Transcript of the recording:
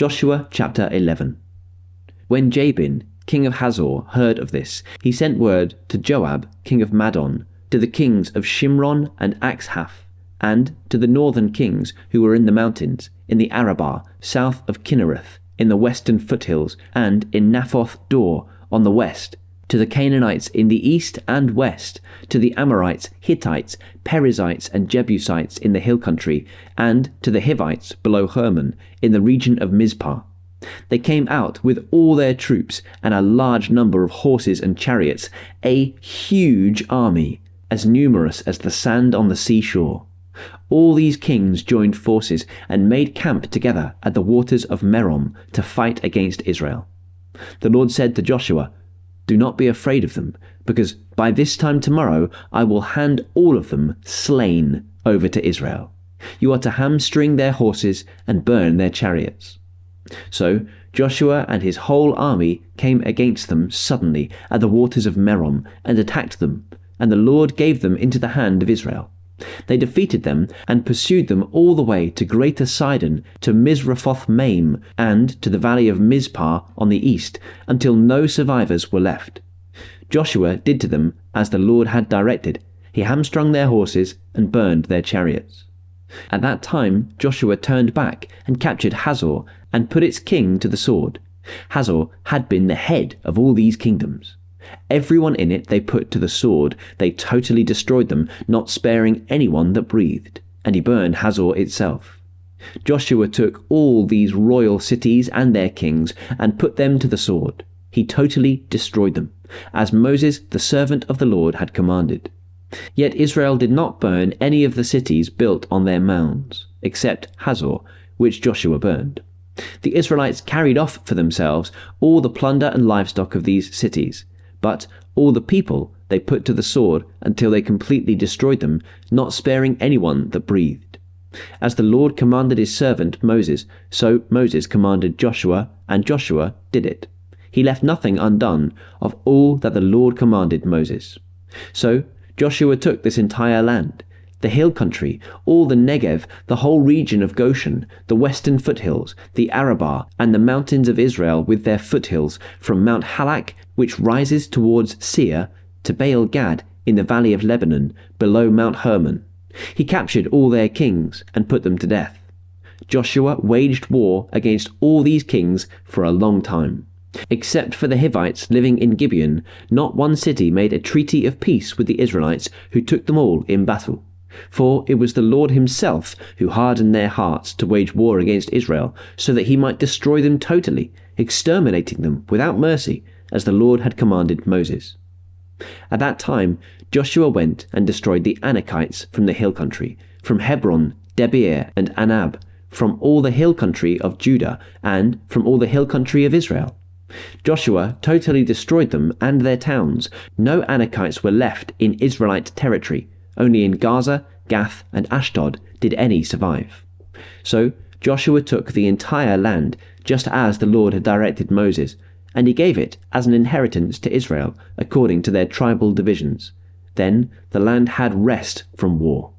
Joshua chapter 11. When Jabin, king of Hazor, heard of this, he sent word to Joab, king of Madon, to the kings of Shimron and Axhaph, and to the northern kings who were in the mountains, in the Arabah, south of Kinnereth, in the western foothills, and in Naphoth Dor on the west, to the Canaanites in the east and west, to the Amorites, Hittites, Perizzites, and Jebusites in the hill country, and to the Hivites below Hermon, in the region of Mizpah. They came out with all their troops and a large number of horses and chariots, a huge army, as numerous as the sand on the seashore. All these kings joined forces and made camp together at the waters of Merom to fight against Israel. The Lord said to Joshua, "Do not be afraid of them, because by this time tomorrow I will hand all of them slain over to Israel. You are to hamstring their horses and burn their chariots." So Joshua and his whole army came against them suddenly at the waters of Merom and attacked them, and the Lord gave them into the hand of Israel. They defeated them and pursued them all the way to Greater Sidon, to Misrephoth-Maim, and to the valley of Mizpah on the east, until no survivors were left. Joshua did to them as the Lord had directed. He hamstrung their horses and burned their chariots. At that time Joshua turned back and captured Hazor and put its king to the sword. Hazor had been the head of all these kingdoms. Everyone in it they put to the sword. They totally destroyed them, not sparing anyone that breathed, and he burned Hazor itself. Joshua took all these royal cities and their kings and put them to the sword. He totally destroyed them, as Moses, the servant of the Lord, had commanded. Yet Israel did not burn any of the cities built on their mounds, except Hazor, which Joshua burned. The Israelites carried off for themselves all the plunder and livestock of these cities, but all the people they put to the sword until they completely destroyed them, not sparing anyone that breathed. As the Lord commanded his servant Moses, so Moses commanded Joshua, and Joshua did it. He left nothing undone of all that the Lord commanded Moses. So Joshua took this entire land, the hill country, all the Negev, the whole region of Goshen, the western foothills, the Arabah, and the mountains of Israel with their foothills, from Mount Halak, which rises towards Seir, to Baal Gad in the valley of Lebanon, below Mount Hermon. He captured all their kings and put them to death. Joshua waged war against all these kings for a long time. Except for the Hivites living in Gibeon, not one city made a treaty of peace with the Israelites, who took them all in battle. For it was the Lord himself who hardened their hearts to wage war against Israel, so that he might destroy them totally, exterminating them without mercy, as the Lord had commanded Moses. At that time Joshua went and destroyed the Anakites from the hill country, from Hebron, Debir, and Anab, from all the hill country of Judah, and from all the hill country of Israel. Joshua totally destroyed them and their towns. No Anakites were left in Israelite territory. Only in Gaza, Gath, and Ashdod did any survive. So Joshua took the entire land, just as the Lord had directed Moses, and he gave it as an inheritance to Israel, according to their tribal divisions. Then the land had rest from war.